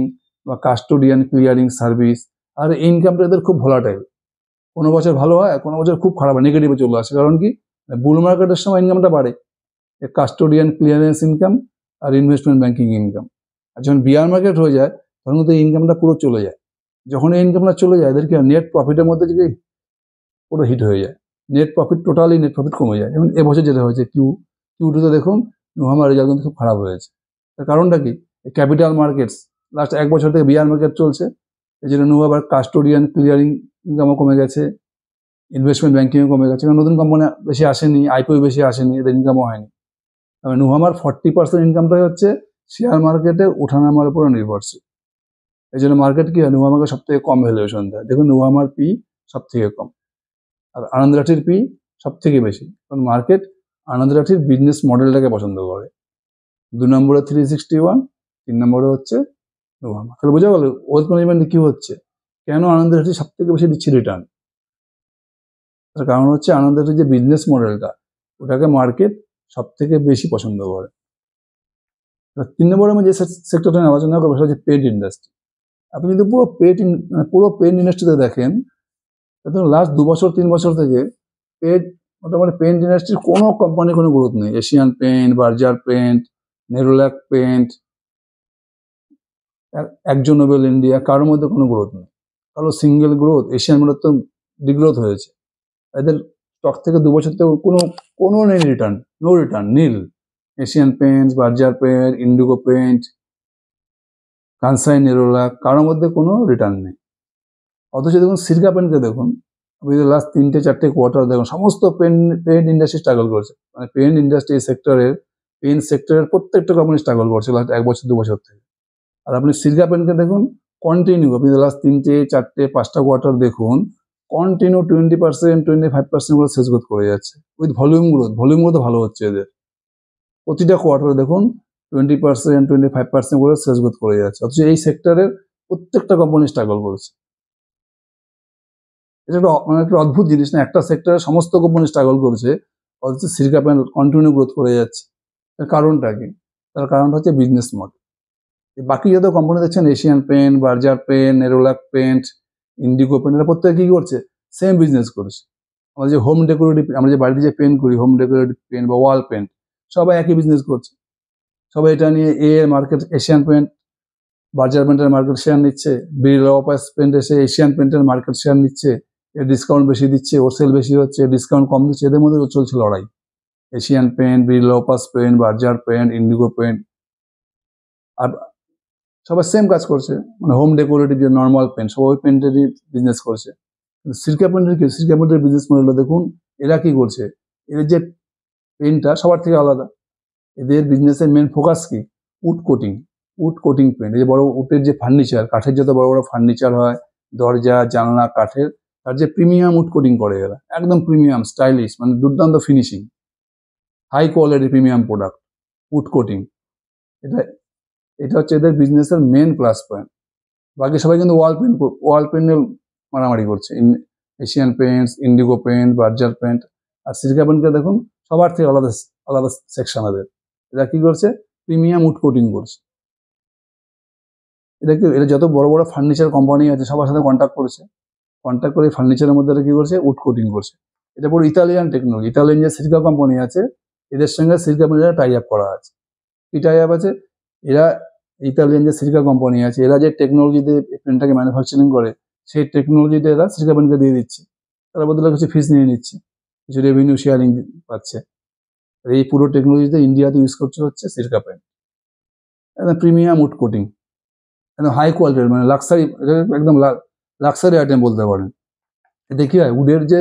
বা কাস্টোডিয়ান ক্লিয়ারিং সার্ভিস। আর ইনকামটা এদের খুব ভোলাটাইল, কোনো বছর ভালো হয়, কোনো বছর খুব খারাপ হয়, নেগেটিভে চলে আসে। কারণ কি, বুল মার্কেটের সময় ইনকামটা বাড়ে, কাস্টোডিয়ান ক্লিয়ারেন্স ইনকাম আর ইনভেস্টমেন্ট ব্যাংকিং ইনকাম। আর যখন বিয়ার মার্কেট হয়ে যায় তখন কিন্তু ইনকামটা পুরো চলে যায়। যখন এই ইনকামটা চলে যায় এদেরকে নেট প্রফিটের মধ্যে যদি পুরো হিট হয়ে যায়, net profit, totally net profit কমে যায়। যেমন এবছর যেটা হয়েছে কিউ2তে দেখুন নুভামার রেজাল্ট কিন্তু খুব খারাপ হয়েছে। তার কারণটা কি? ক্যাপিটাল মার্কেটস লাস্ট 1 বছর থেকে বিয়ার মার্কেট চলছে, এই জন্য নুভামার কাস্টোডিয়ান ক্লিয়ারিং ইনকামও কমে গেছে, ইনভেস্টমেন্ট ব্যাংকিংও কমে গেছে, কারণ নতুন কোম্পানি বেশি আসেনি, আইপিও বেশি আসেনি, এদের ইনকামও হয়নি। তবে নুভামার 40% ইনকামটাই হচ্ছে শেয়ার মার্কেটে ওঠানামার উপরে নির্ভরশীল। এই জন্য মার্কেট কি হয়, নুভামাকে সব থেকে কম ভ্যালুয়েশন দেয়। দেখুন নুভামার পি সব থেকে কম, আর আনন্দরাঠির পি সব থেকে বেশি, কারণ মার্কেট আনন্দরাঠির বিজনেস মডেলটাকে পছন্দ করে। 2 নম্বরে 361, 3 নম্বরে হচ্ছে নুভামা। তাহলে বোঝা গেল ওয়েলথ ম্যানেজমেন্টে কি হচ্ছে, কেন আনন্দরাঠি সব থেকে বেশি দিচ্ছে রিটার্ন। তার কারণ হচ্ছে আনন্দরাঠির যে বিজনেস মডেলটা, ওটাকে মার্কেট সব থেকে বেশি পছন্দ করে। 3 নম্বরে আমি যে সেক্টরটা নিয়ে আলোচনা করবো সেটা হচ্ছে পেট ইন্ডাস্ট্রি। আপনি যদি পুরো পেন্ট ইন্ডাস্ট্রিতে দেখেন, লাস্ট 2 বছর 3 বছর থেকে মোটামুটি পেন্ট ইন্ডাস্ট্রির কোনো কোম্পানি কোনো গ্রোথ নেই। Asian paint, Berger paint, Nerolac paint, একজন নোবেল ইন্ডিয়া, কারোর মধ্যে কোনো গ্রোথ নেই। কারো সিঙ্গেল গ্রোথ, এশিয়ান মধ্যে তো ডিগ্রোথ হয়েছে। এদের স্টক থেকে 2 বছর থেকে কোনো নেই return, no return, nil. Asian paint, Berger paint, Indigo paint, Kansai, Nerolac, কারোর মধ্যে কোনো রিটার্ন নেই। অথচ দেখুন সিরকা পেন্টকে দেখুন, আপনি লাস্ট 3-4 কোয়ার্টার দেখুন, সমস্ত পেন্ট ইন্ডাস্ট্রি স্ট্রাগল করছে। মানে পেন্ট ইন্ডাস্ট্রি সেক্টরের প্রত্যেকটা কোম্পানি স্ট্রাগল করছে লাস্ট 1 বছর 2 বছর থেকে। আর আপনি সিরকা পেন্টকে দেখুন, কন্টিনিউ আপনি লাস্ট 3-4-5টা কোয়ার্টার দেখুন, কন্টিনিউ 20%, 25% করে সেলস গ্রোথ করে যাচ্ছে, উইথ ভলিউম গ্রোথ ভালো হচ্ছে এদের। প্রতিটা কোয়ার্টারে দেখুন 20%, 25% করে সেলস গ্রোথ করে যাচ্ছে, অথচ এই সেক্টরের প্রত্যেকটা কোম্পানি স্ট্রাগল করেছে। এটা একটা অদ্ভুত জিনিস না, একটা সেক্টরে সমস্ত কোম্পানি স্ট্রাগল করেছে, অথচ সিরকা পেন্ট কন্টিনিউ গ্রোথ করে যাচ্ছে। তার কারণটা কি? তার কারণটা হচ্ছে বিজনেস মডেল। বাকি যত কোম্পানি দেখছেন, Asian paint, Berger paint, Nerolac paint, Indigo paint, এরা প্রত্যেকে কি করছে? সেম বিজনেস করছে। আমরা যে হোম ডেকোরেটিভ, আমরা যে বাড়িতে যে পেন্ট করি, হোম ডেকোরেটিভ পেন্ট বা ওয়াল পেন্ট, সবাই একই বিজনেস করছে। সবাই এটা নিয়ে মার্কেট, এশিয়ান পেন্ট বার্জার পেন্টের মার্কেট শেয়ার নিচ্ছে, বিড়লা পেন্ট এসে এশিয়ান পেন্টের মার্কেট শেয়ার নিচ্ছে, এর ডিসকাউন্ট বেশি দিচ্ছে, ওর সেল বেশি হচ্ছে, ডিসকাউন্ট কম দিচ্ছে, এদের মধ্যে চলছে লড়াই। Asian paint, Birla paint, Berger paint, Indigo paint, আর সবাই সেম কাজ করছে। মানে হোম ডেকোরেটিভ যে নর্মাল পেন্ট, সবাই ওই পেন্টেরই বিজনেস করছে। সিরকা পেন্টের বিজনেস মডেলটা দেখুন, এরা কি করছে, এদের যে পেন্টটা সবার থেকে আলাদা। এদের বিজনেসের মেন ফোকাস কি? Wood coating paint. এই যে বড় উডের যে ফার্নিচার, কাঠের যত বড় বড় ফার্নিচার হয়, দরজা জানলা কাঠের, তার যে প্রিমিয়াম উড কোটিং করে এরা, একদম প্রিমিয়াম স্টাইলিশ, মানে দুর্দান্ত finishing, high quality premium product, wood coating. এটা হচ্ছে এদের বিজনেসের মেন প্লাস পয়েন্ট। বাকি সবাই কিন্তু ওয়াল পেন্টের মারামারি করছে, Asian paints, Indigo paint, Berger paint. আর সিরকা পেন্টকে দেখুন, সবার থেকে আলাদা আলাদা সেকশন এদের। এরা কি করছে? প্রিমিয়াম উড কোটিং করছে। এটা যত বড় বড় ফার্নিচার কোম্পানি আছে সবার সাথে কন্ট্যাক্ট করে ফার্নিচারের মধ্যে কি করছে? উড কোটিং করছে। এটা পুরো ইতালিয়ান টেকনোলজি। ইতালিয়ান যে সিরকা কোম্পানি আছে, এদের সঙ্গে সিরকা পেন্টের টাই আপ করা আছে। কি টাই আপ আছে? এরা ইতালিয়ান যে সিরকা কোম্পানি আছে, এরা যে টেকনোলজিতে পেনটাকে ম্যানুফ্যাকচারিং করে, সেই টেকনোলজিটা এরা সিরকা পেনকে দিয়ে দিচ্ছে। তার বদলে কিছু ফিস নিয়ে নিচ্ছে, কিছু রেভিনিউ শেয়ারিং পাচ্ছে। আর এই পুরো টেকনোলজিতে ইন্ডিয়াতে ইউজ করছে হচ্ছে সিরকা পেন, একদম প্রিমিয়াম উড কোটিং, একদম হাই কোয়ালিটির, মানে লাক্সারি, একদম লাক্সারি আইটেম বলতে পারেন। এতে কি হয়, উডের যে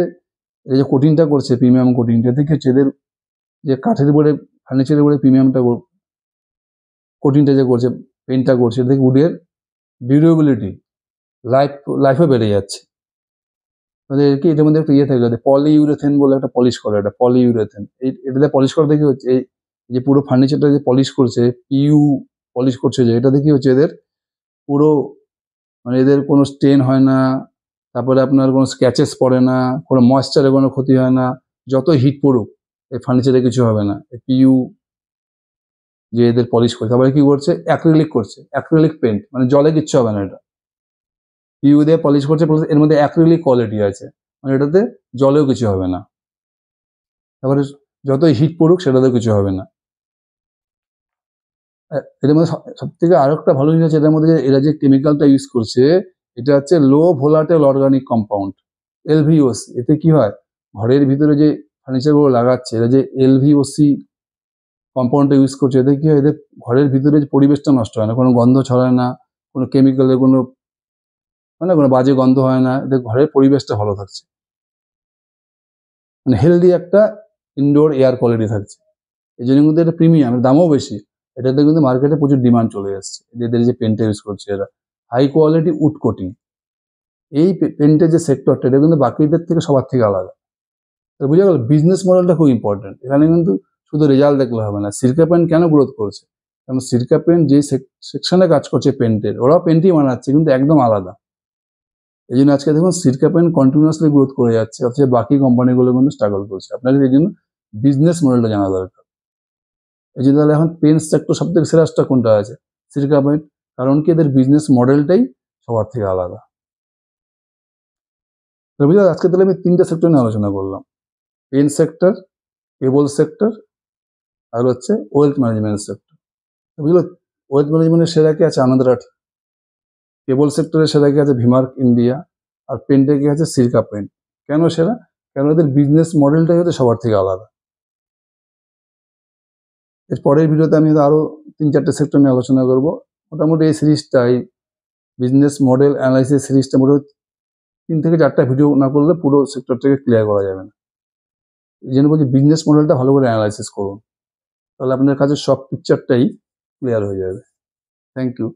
এই যে কোটিংটা করছে, প্রিমিয়াম কোটিংটা, এতে কি হচ্ছে, এদের যে কাঠের উপরে, ফার্নিচারের উপরে প্রিমিয়ামটা কোটিংটা যে করছে, পেন্টটা করছে, এতে উডের ডিউরেবিলিটি, লাইফে বেড়ে যাচ্ছে। তাদের কি এটার মধ্যে একটা ইয়ে থাকে, পলিইউরেথেন বলে একটা পলিশ করে, এটা পলিইউরেথেন। এটাতে পলিশ করাতে কি হচ্ছে, এই যে পুরো ফার্নিচারটা যে পলিশ করছে, পিইউ পলিশ করছে, যে এটাতে কি হচ্ছে, এদের পুরো মানে এদের কোনো স্টেন হয় না, তারপরে আপনার কোনো স্ক্যাচেস পড়ে না, কোনো ময়েশ্চারের কোনো ক্ষতি হয় না, যত হিট পড়ুক এই ফার্নিচারে কিছু হবে না। পিইউ যে এদের পলিশ করছে, তারপরে কি করছে, অ্যাক্রিলিক করছে, অ্যাক্রিলিক পেন্ট, মানে জলে কিচ্ছু হবে না। এটা পিইউ দিয়ে পলিশ করছে, প্লাস এর মধ্যে অ্যাক্রিলিক কোয়ালিটি আছে, মানে এটাতে জলেও কিছু হবে না। তারপরে যতই হিট পড়ুক সেটাতেও কিছু হবে না। এটার মধ্যে সব থেকে আরো একটা ভালো জিনিস আছে, এটার মধ্যে যে এরা যে কেমিক্যালটা ইউজ করছে, এটা হচ্ছে লো ভোলাটাইল অর্গানিক কম্পাউন্ড, এলভিওসি। এতে কি হয়, ঘরের ভিতরে যে ফার্নিচারগুলো লাগাচ্ছে, এরা যে এলভিওসি কম্পাউন্ডটা ইউজ করছে, এতে কি হয়, এদের ঘরের ভিতরে যে পরিবেশটা নষ্ট হয় না, কোনো গন্ধ ছড়ায় না, কোনো কেমিক্যালের কোনো মানে কোনো বাজে গন্ধ হয় না, এদের ঘরের পরিবেশটা ভালো থাকছে, মানে হেলদি একটা ইনডোর এয়ার কোয়ালিটি থাকছে। এই জন্য কিন্তু এটা প্রিমিয়াম, দামও বেশি। এটাতে কিন্তু মার্কেটে প্রচুর ডিমান্ড চলে আসছে, এদের যে পেন্টটা ইউজ করছে এরা, হাই কোয়ালিটি উড কোটিং। এই পেন্টের যে সেক্টরটা, এটা কিন্তু বাকিদের থেকে সবার থেকে আলাদা। বুঝে গেল, বিজনেস মডেলটা খুব ইম্পর্টেন্ট। এখানে কিন্তু শুধু রেজাল্ট দেখলে হবে না। সিরকা পেন্ট কেন গ্রোথ করেছে, কারণ সিরকা পেন্ট যে সেকশনে কাজ করছে পেন্টের, ওরাও পেন্টই বানাচ্ছে কিন্তু একদম আলাদা। এই জন্য আজকে দেখুন সিরকা পেন্ট কন্টিনিউয়াসলি গ্রোথ করে যাচ্ছে, অথচ বাকি কোম্পানিগুলো কিন্তু স্ট্রাগল করছে। আপনাদের এই জন্য বিজনেস মডেলটা জানা দরকার। এই জন্য তাহলে এখন পেন সেক্টর সব থেকে সেরা স্টক কোনটা আছে, সিরকা পেন্ট, কারণ কি এদের বিজনেস মডেলটাই সবার থেকে আলাদা। বুঝলে, আজকে তাহলে আমি 3টে সেক্টর নিয়ে আলোচনা করলাম, পেন সেক্টর, কেবল সেক্টর, আর হচ্ছে ওয়েলথ ম্যানেজমেন্ট সেক্টর। বুঝলো, ওয়েলথ ম্যানেজমেন্টের সেরা কি আছে, আনন্দ রাঠি। কেবল সেক্টরের সেরা কি আছে, ভিমার্ক ইন্ডিয়া। আর পেন্টে কি আছে, সিরকা পেন্ট। কেন সেরা, কেন এদের বিজনেস মডেলটাই হচ্ছে সবার থেকে আলাদা। এর পরের ভিডিওতে আমি আরো 3-4টে সেক্টর নিয়ে আলোচনা করব। মোটামুটি এই সিরিজটা, এই বিজনেস মডেল অ্যানালাইসিস সিরিজটা মোটামুটি 3 থেকে 4টা ভিডিও না করলে পুরো সেক্টরটাকে ক্লিয়ার করা যাবে না। এই জন্য বলছি বিজনেস মডেলটা ভালো করে অ্যানালাইসিস করুন, তাহলে আপনার কাছে সব পিকচারটাই ক্লিয়ার হয়ে যাবে। Thank you.